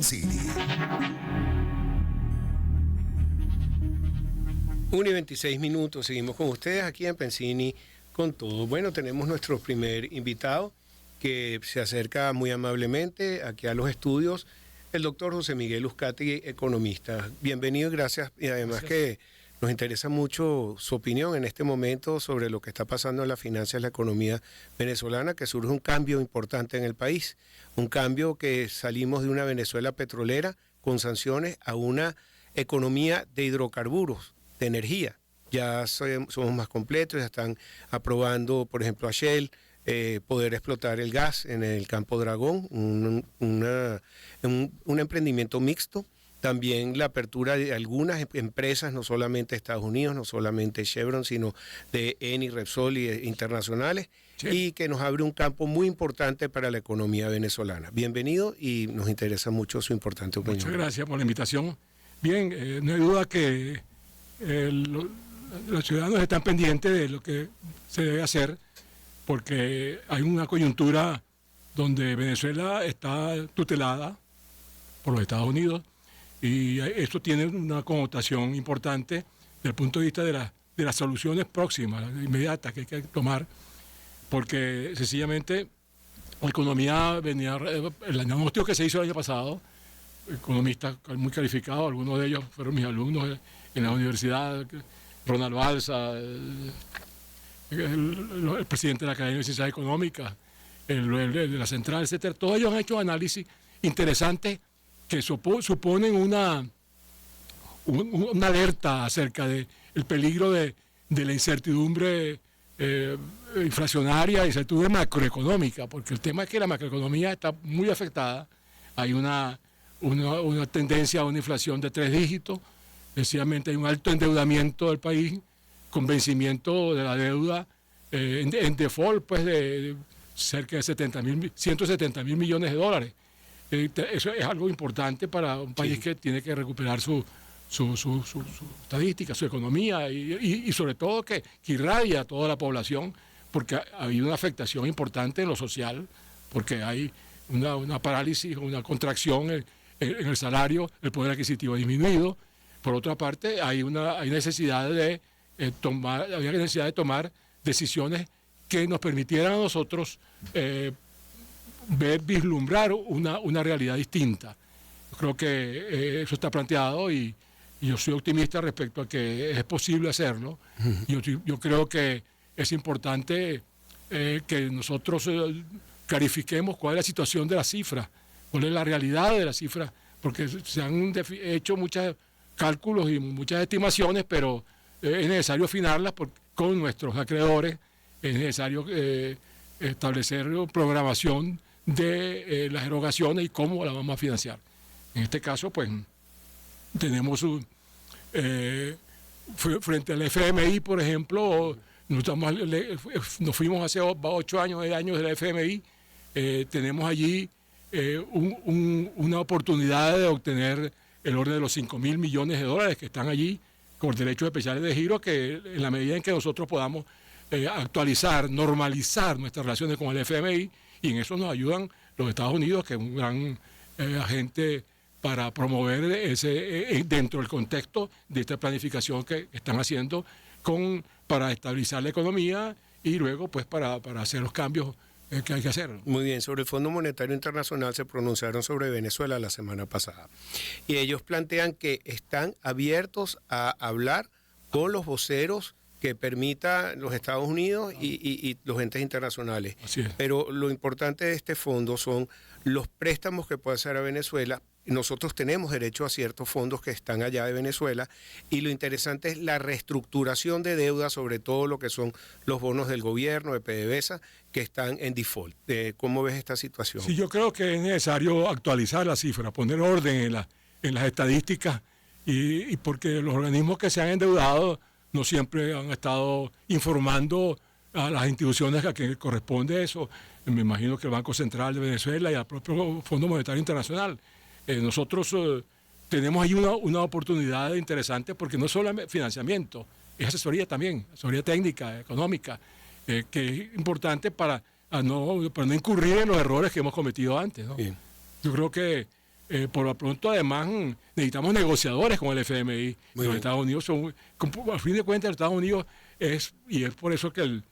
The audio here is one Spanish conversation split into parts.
Pensini. 1:26, seguimos con ustedes aquí en Pensini con todo. Bueno, tenemos nuestro primer invitado que se acerca muy amablemente aquí a los estudios, el doctor José Miguel Uzcategui, economista. Bienvenido y gracias. Y además que nos interesa mucho su opinión en este momento sobre lo que está pasando en las finanzas y la economía venezolana, que surge un cambio importante en el país, un cambio que salimos de una Venezuela petrolera con sanciones a una economía de hidrocarburos, de energía. Ya somos más completos, ya están aprobando, por ejemplo, a Shell poder explotar el gas en el Campo Dragón, un emprendimiento mixto. También la apertura de algunas empresas, no solamente Estados Unidos, no solamente Chevron, sino de Eni, Repsol y internacionales, sí, y que nos abre un campo muy importante para la economía venezolana. Bienvenido y nos interesa mucho su importante opinión. Muchas gracias por la invitación. Bien, no hay duda que los ciudadanos están pendientes de lo que se debe hacer, porque hay una coyuntura donde Venezuela está tutelada por los Estados Unidos y esto tiene una connotación importante desde el punto de vista de las soluciones próximas, inmediatas que hay que tomar, porque sencillamente la economía venía, el diagnóstico que se hizo el año pasado, economistas muy calificados, algunos de ellos fueron mis alumnos en la universidad, Ronald Balsa, el presidente de la Academia de Ciencias Económicas, el de la Central, etcétera. Todos ellos han hecho análisis interesantes que suponen una alerta acerca del peligro de la incertidumbre inflacionaria y incertidumbre macroeconómica, porque el tema es que la macroeconomía está muy afectada. Hay una tendencia a una inflación de 3 dígitos, sencillamente hay un alto endeudamiento del país, con vencimiento de la deuda en default, pues de cerca de 170 mil millones de dólares. Eso es algo importante para un país, sí, que tiene que recuperar su estadística, su economía y sobre todo que irradia a toda la población, porque ha habido una afectación importante en lo social, porque hay una parálisis, una contracción en el salario, el poder adquisitivo ha disminuido. Por otra parte, hay necesidad de tomar decisiones que nos permitieran a nosotros vislumbrar una realidad distinta. Yo creo que eso está planteado y yo soy optimista respecto a que es posible hacerlo. Yo creo que es importante que nosotros clarifiquemos cuál es la situación de las cifras, cuál es la realidad de las cifras, porque se han hecho muchos cálculos y muchas estimaciones, pero es necesario afinarlas con nuestros acreedores, es necesario establecer programación de las erogaciones y cómo las vamos a financiar. En este caso, pues, tenemos frente al FMI, por ejemplo, nos fuimos hace 8 años, 10 años de la FMI, tenemos allí una oportunidad de obtener el orden de los 5.000 millones de dólares que están allí con derechos especiales de giro, que en la medida en que nosotros podamos actualizar, normalizar nuestras relaciones con el FMI, y en eso nos ayudan los Estados Unidos, que es un gran agente para promover dentro del contexto de esta planificación que están haciendo para estabilizar la economía y luego pues para hacer los cambios que hay que hacer. Muy bien, sobre el Fondo Monetario Internacional se pronunciaron sobre Venezuela la semana pasada y ellos plantean que están abiertos a hablar con los voceros que permita los Estados Unidos y los entes internacionales. Así es. Pero lo importante de este fondo son los préstamos que puede hacer a Venezuela. Nosotros tenemos derecho a ciertos fondos que están allá de Venezuela y lo interesante es la reestructuración de deuda, sobre todo lo que son los bonos del gobierno, de PDVSA, que están en default. ¿Cómo ves esta situación? Sí, yo creo que es necesario actualizar las cifras, poner orden en las estadísticas y porque los organismos que se han endeudado no siempre han estado informando a las instituciones a que corresponde eso. Me imagino que el Banco Central de Venezuela y al propio Fondo Monetario Internacional. Nosotros tenemos ahí una oportunidad interesante porque no solo es financiamiento, es asesoría también, asesoría técnica, económica, que es importante para no incurrir en los errores que hemos cometido antes, ¿no? Bien. Yo creo que por lo pronto, además, necesitamos negociadores con el FMI. Los Estados Unidos son, al fin de cuentas, los Estados Unidos y es por eso que el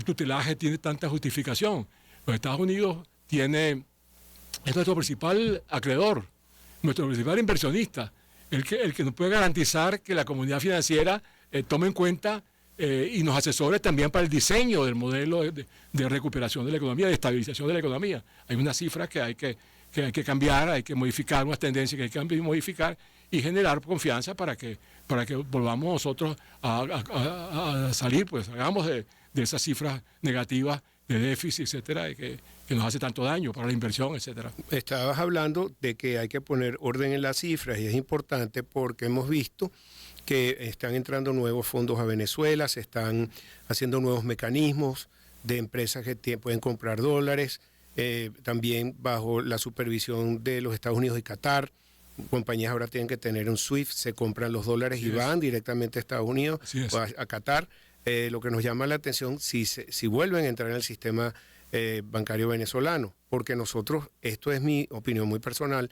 tutelaje tiene tanta justificación. Los Estados Unidos es nuestro principal acreedor, nuestro principal inversionista, el que nos puede garantizar que la comunidad financiera tome en cuenta y nos asesore también para el diseño del modelo de recuperación de la economía, de estabilización de la economía. Hay unas cifras que hay que cambiar, hay que modificar, unas tendencias que hay que modificar y generar confianza para que volvamos nosotros a salir, pues salgamos de esas cifras negativas de déficit, etcétera, que nos hace tanto daño para la inversión, etcétera. Estabas hablando de que hay que poner orden en las cifras y es importante porque hemos visto que están entrando nuevos fondos a Venezuela, se están haciendo nuevos mecanismos de empresas que pueden comprar dólares, también bajo la supervisión de los Estados Unidos y Qatar. Compañías ahora tienen que tener un SWIFT, se compran los dólares y van directamente a Estados Unidos o a Qatar. Lo que nos llama la atención si vuelven a entrar en el sistema bancario venezolano, porque nosotros, esto es mi opinión muy personal,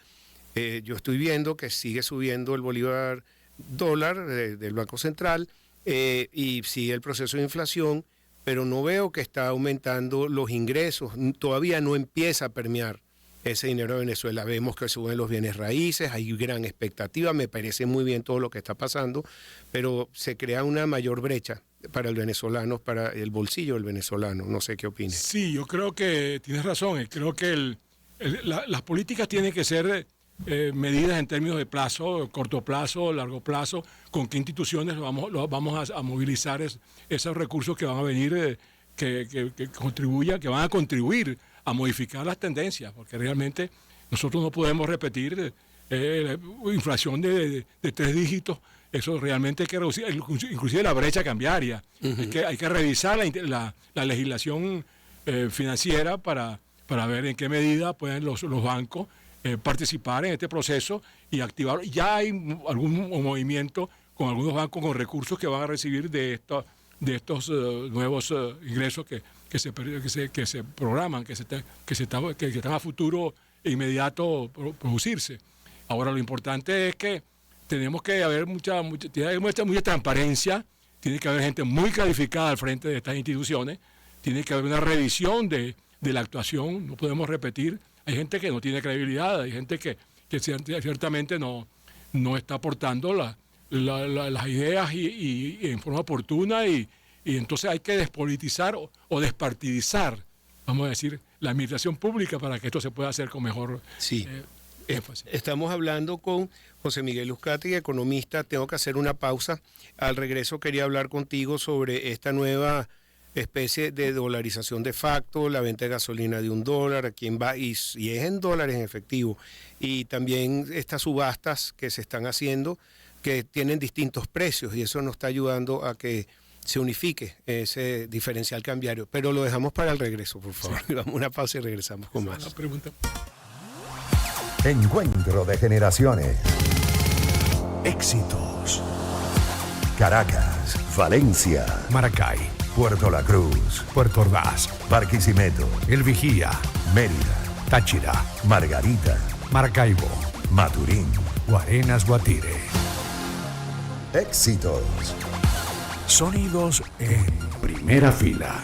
yo estoy viendo que sigue subiendo el bolívar dólar del Banco Central y sigue el proceso de inflación, pero no veo que está aumentando los ingresos, todavía no empieza a permear ese dinero de Venezuela. Vemos que suben los bienes raíces, hay gran expectativa, me parece muy bien todo lo que está pasando, pero se crea una mayor brecha para el venezolano, para el bolsillo del venezolano. No sé qué opines. Sí, yo creo que tienes razón. Creo que las políticas tienen que ser medidas en términos de plazo, corto plazo, largo plazo, con qué instituciones vamos a movilizar esos recursos que van a venir, que van a contribuir a modificar las tendencias, porque realmente nosotros no podemos repetir inflación de 3 dígitos. Eso realmente hay que reducir, inclusive la brecha cambiaria. Hay que revisar la legislación financiera para ver en qué medida pueden los bancos participar en este proceso y activar. Ya hay algún movimiento con algunos bancos con recursos que van a recibir de estos nuevos ingresos que se programan, que están a futuro e inmediato producirse. Ahora, lo importante es que tenemos que haber mucha transparencia, tiene que haber gente muy calificada al frente de estas instituciones, tiene que haber una revisión de la actuación, no podemos repetir. Hay gente que no tiene credibilidad, hay gente que ciertamente no está aportando las ideas y en forma oportuna y entonces hay que despolitizar o despartidizar, vamos a decir, la administración pública para que esto se pueda hacer con mejor énfasis. Estamos hablando con José Miguel Uzcategui, economista. Tengo que hacer una pausa. Al regreso quería hablar contigo sobre esta nueva especie de dolarización de facto, la venta de gasolina de $1, a quién va, y es en dólares en efectivo. Y también estas subastas que se están haciendo, que tienen distintos precios, y eso nos está ayudando a que se unifique ese diferencial cambiario. Pero lo dejamos para el regreso, por favor. Sí. Vamos a una pausa y regresamos con más. Una pregunta. Encuentro de generaciones. Éxitos. Caracas, Valencia, Maracay, Puerto La Cruz, Puerto Ordaz, Barquisimeto, El Vigía, Mérida, Táchira, Margarita, Maracaibo, Maturín, Guarenas, Guatire. Éxitos. Sonidos en primera fila.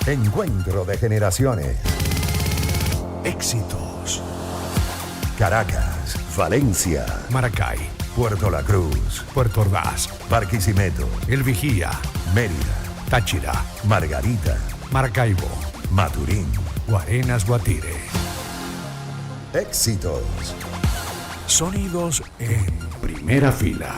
Encuentro de generaciones. Éxitos. Caracas, Valencia, Maracay, Puerto La Cruz, Puerto Ordaz, Barquisimeto, El Vigía, Mérida, Táchira, Margarita, Maracaibo, Maturín. Guarenas, Guatire. Éxitos. Sonidos en primera fila.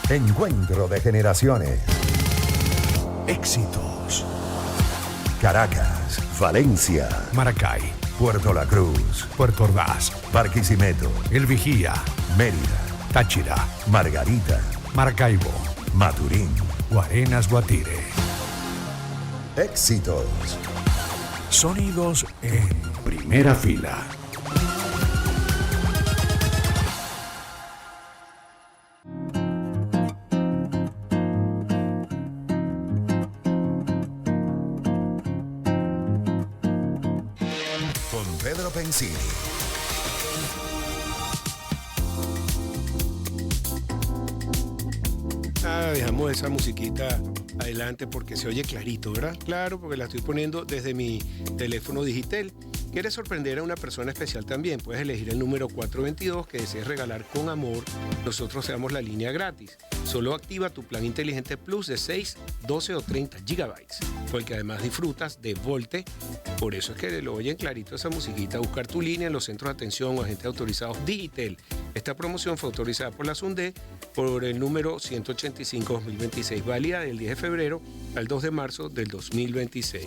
Encuentro de generaciones. Éxitos. Caracas, Valencia, Maracay, Puerto La Cruz, Puerto Ordaz, Barquisimeto, El Vigía, Mérida, Táchira, Margarita, Maracaibo, Maturín. Guarenas Guatire. Éxitos. Sonidos en primera fila. Con Pedro Pensini. Dejamos esa musiquita adelante porque se oye clarito, ¿verdad? Claro, porque la estoy poniendo desde mi teléfono digital. ¿Quieres sorprender a una persona especial también? Puedes elegir el número 422 que desees regalar con amor. Nosotros te damos la línea gratis. Solo activa tu plan inteligente Plus de 6, 12 o 30 gigabytes, porque además disfrutas de Volte. Por eso es que lo oyen clarito esa musiquita. Buscar tu línea en los centros de atención o agentes autorizados Digitel. Esta promoción fue autorizada por la SUNDE por el número 185-2026, válida del 10 de febrero al 2 de marzo del 2026.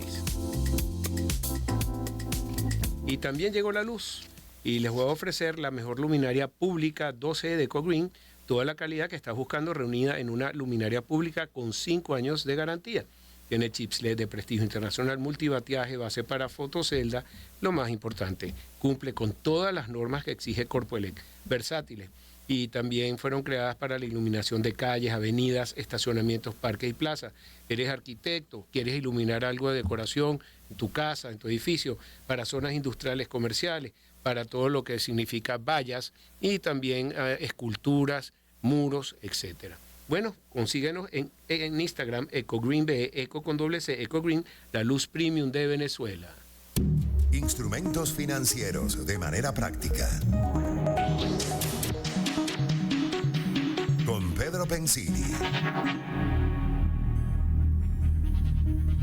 Y también llegó la luz y les voy a ofrecer la mejor luminaria pública 12 de EcoGreen, toda la calidad que estás buscando reunida en una luminaria pública con 5 años de garantía. Tiene chips LED de prestigio internacional, multibatiaje, base para fotocelda, lo más importante, cumple con todas las normas que exige Corpoelec, versátiles. Y también fueron creadas para la iluminación de calles, avenidas, estacionamientos, parques y plazas. Eres arquitecto, quieres iluminar algo de decoración en tu casa, en tu edificio, para zonas industriales, comerciales, para todo lo que significa vallas y también esculturas, muros, etcétera. Bueno, consíguenos en Instagram, EcoGreenBE, Eco con doble C, EcoGreen, la luz premium de Venezuela. Instrumentos financieros de manera práctica. Con Pedro Pensini.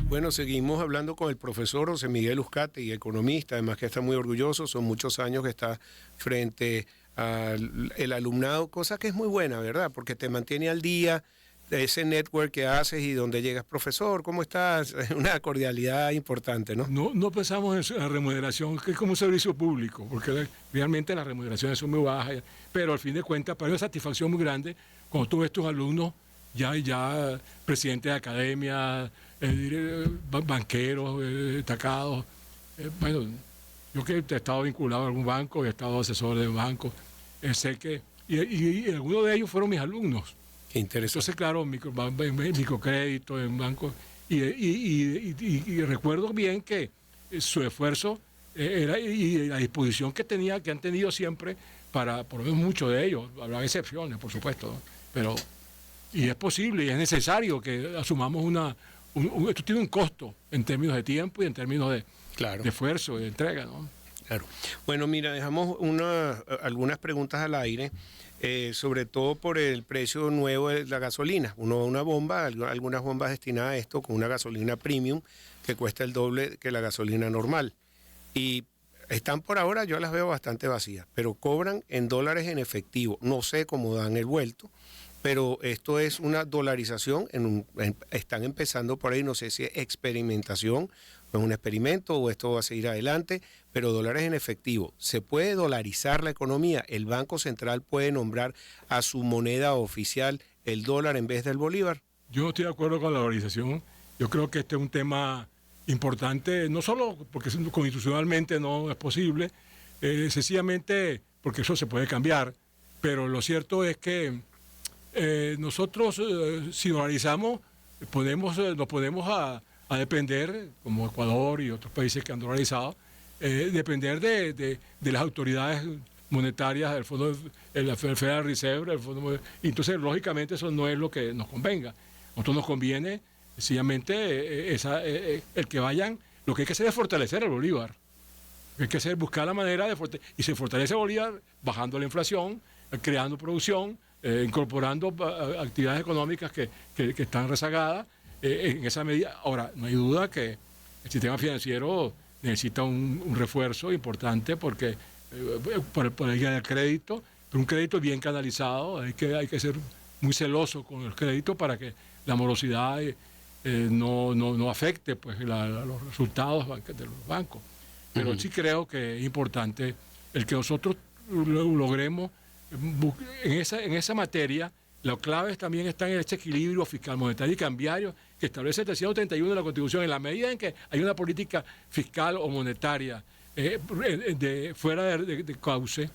Bueno, seguimos hablando con el profesor José Miguel Uzcategui, y economista, además que está muy orgulloso, son muchos años que está frente al alumnado, cosa que es muy buena, ¿verdad? Porque te mantiene al día de ese network que haces y donde llegas, profesor, ¿cómo estás? Es una cordialidad importante, ¿no? No pensamos en la remuneración, que es como un servicio público, porque realmente las remuneraciones son muy bajas, pero al fin de cuentas, para una satisfacción muy grande cuando tú ves tus alumnos ya presidentes de academia, banqueros, destacados. Bueno, yo que he estado vinculado a algún banco, he estado asesor de banco, sé que, y algunos de ellos fueron mis alumnos. Qué interesante. Entonces, claro, microcrédito en bancos, y recuerdo bien que su esfuerzo era, y la disposición que han tenido siempre para, por lo menos muchos de ellos, habrá excepciones, por supuesto, ¿no? Pero, y es posible y es necesario que asumamos esto tiene un costo en términos de tiempo y en términos de esfuerzo, de entrega, ¿no? Claro. Bueno, mira, dejamos algunas preguntas al aire, sobre todo por el precio nuevo de la gasolina. Una bomba, algunas bombas destinadas a esto con una gasolina premium que cuesta el doble que la gasolina normal. Y están por ahora, yo las veo bastante vacías, pero cobran en dólares en efectivo. No sé cómo dan el vuelto, pero esto es una dolarización, están empezando por ahí, no sé si es experimentación, no es un experimento o esto va a seguir adelante, pero dólares en efectivo. ¿Se puede dolarizar la economía? ¿El Banco Central puede nombrar a su moneda oficial el dólar en vez del bolívar? Yo no estoy de acuerdo con la dolarización. Yo creo que este es un tema importante, no solo porque constitucionalmente no es posible, sencillamente porque eso se puede cambiar, pero lo cierto es que nosotros, si dolarizamos, nos podemos a depender, como Ecuador y otros países que han dolarizado, depender de las autoridades monetarias, del Fondo, el Federal Reserve, y entonces, lógicamente, eso no es lo que nos convenga. A nosotros nos conviene, sencillamente, el que vayan, lo que hay que hacer es fortalecer el bolívar. Lo que hay que hacer es buscar la manera de fortalecer, y se fortalece el bolívar bajando la inflación, creando producción, incorporando actividades económicas que están rezagadas en esa medida. Ahora, no hay duda que el sistema financiero necesita un refuerzo importante porque por el crédito, pero un crédito bien canalizado, hay que ser muy celoso con el crédito para que la morosidad no afecte pues, los resultados de los bancos. Pero sí creo que es importante el que nosotros logremos en esa materia. La clave también está en este equilibrio fiscal, monetario y cambiario que establece el 331 de la Constitución. En la medida en que hay una política fiscal o monetaria fuera de cauce,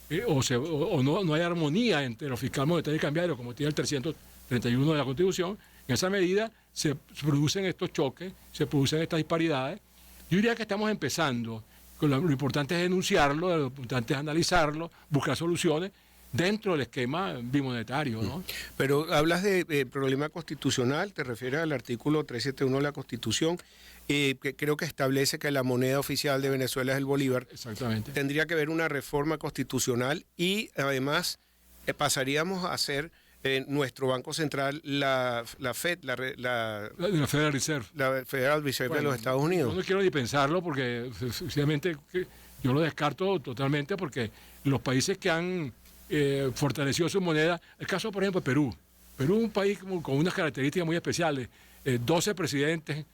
no hay armonía entre lo fiscal, monetario y cambiario, como tiene el 331 de la Constitución, en esa medida se producen estos choques, se producen estas disparidades. Yo diría que estamos empezando. Lo importante es denunciarlo, lo importante es analizarlo, buscar soluciones dentro del esquema bimonetario, ¿no? Pero hablas de problema constitucional, te refieres al artículo 371 de la Constitución, que creo que establece que la moneda oficial de Venezuela es el bolívar. Exactamente. Tendría que haber una reforma constitucional y además pasaríamos a ser nuestro Banco Central, la Fed, la Federal Reserve. La Federal Reserve de los Estados Unidos. Yo no quiero ni pensarlo porque sencillamente yo lo descarto totalmente porque los países que han fortalecido su moneda, el caso por ejemplo de Perú. Perú es un país con unas características muy especiales, 12 presidentes,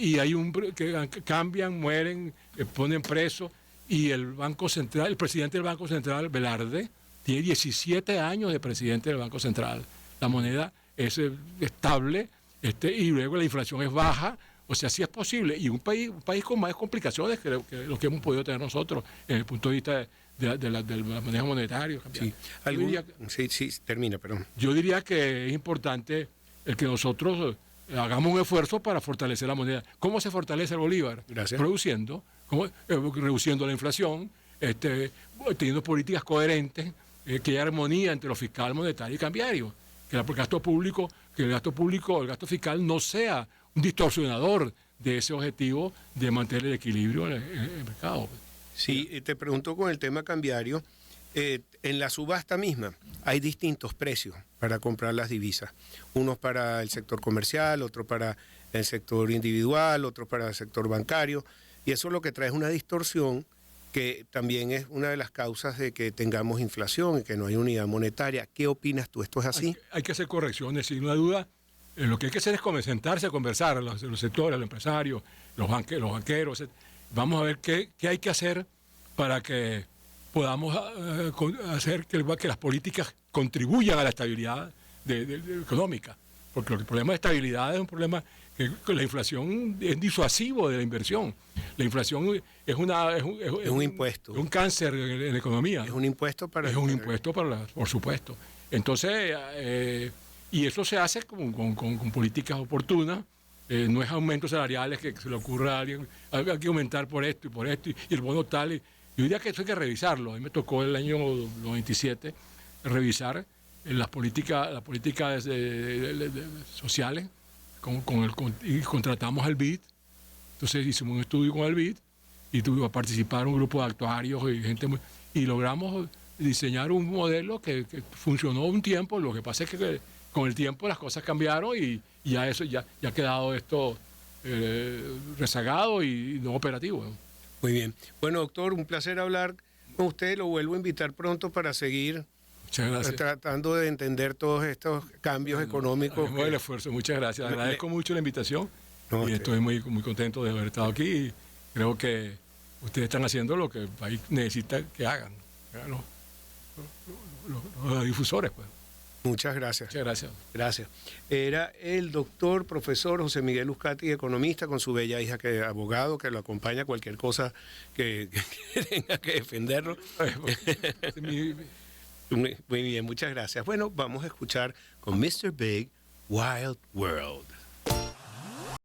y hay que cambian, mueren, ponen presos, y el Banco Central, el presidente del Banco Central, Velarde, tiene 17 años de presidente del Banco Central. La moneda es estable, y luego la inflación es baja. O sea, sí es posible. Y un país con más complicaciones que lo que hemos podido tener nosotros desde el punto de vista del manejo monetario. Sí, termina, perdón. Yo diría que es importante el que nosotros hagamos un esfuerzo para fortalecer la moneda. ¿Cómo se fortalece el bolívar? Gracias. Produciendo, reduciendo la inflación, teniendo políticas coherentes, que haya armonía entre lo fiscal, monetario y cambiario. Que el gasto público, el gasto fiscal no sea un distorsionador de ese objetivo de mantener el equilibrio en el mercado. Sí, te pregunto con el tema cambiario, en la subasta misma hay distintos precios para comprar las divisas, unos para el sector comercial, otros para el sector individual, otros para el sector bancario, y eso lo que trae es una distorsión que también es una de las causas de que tengamos inflación y que no hay unidad monetaria. ¿Qué opinas tú? ¿Esto es así? Hay que hacer correcciones, sin duda. Lo que hay que hacer es sentarse a conversar, los sectores, los empresarios, los banqueros. Vamos a ver qué hay que hacer para que podamos hacer que las políticas contribuyan a la estabilidad económica. Porque el problema de estabilidad es un problema que la inflación es disuasivo de la inversión. La inflación es un impuesto. Es un cáncer en la economía. Es un impuesto para... Es un impuesto por supuesto. Entonces... y eso se hace con políticas oportunas, no es aumentos salariales que se le ocurra a alguien, hay que aumentar por esto y el bono tal. Yo diría que eso hay que revisarlo. A mí me tocó el año 97 revisar las políticas sociales y contratamos al BID. Entonces hicimos un estudio con el BID y tuvimos a participar un grupo de actuarios y gente y logramos diseñar un modelo que funcionó un tiempo. Lo que pasa es que con el tiempo las cosas cambiaron y ya ha quedado esto rezagado y no operativo, ¿no? Muy bien. Bueno, doctor, un placer hablar con usted. Lo vuelvo a invitar pronto para seguir tratando de entender todos estos cambios económicos. El esfuerzo. Muchas gracias. Agradezco mucho la invitación y estoy muy contento de haber estado aquí. Y creo que ustedes están haciendo lo que el país necesita que hagan. Los difusores, pues. Muchas gracias. Muchas gracias. Gracias. Era el doctor, profesor José Miguel Uzcategui, economista, con su bella hija que abogado, que lo acompaña a cualquier cosa que tenga que defenderlo. Muy bien, muchas gracias. Bueno, vamos a escuchar con Mr. Big, Wild World.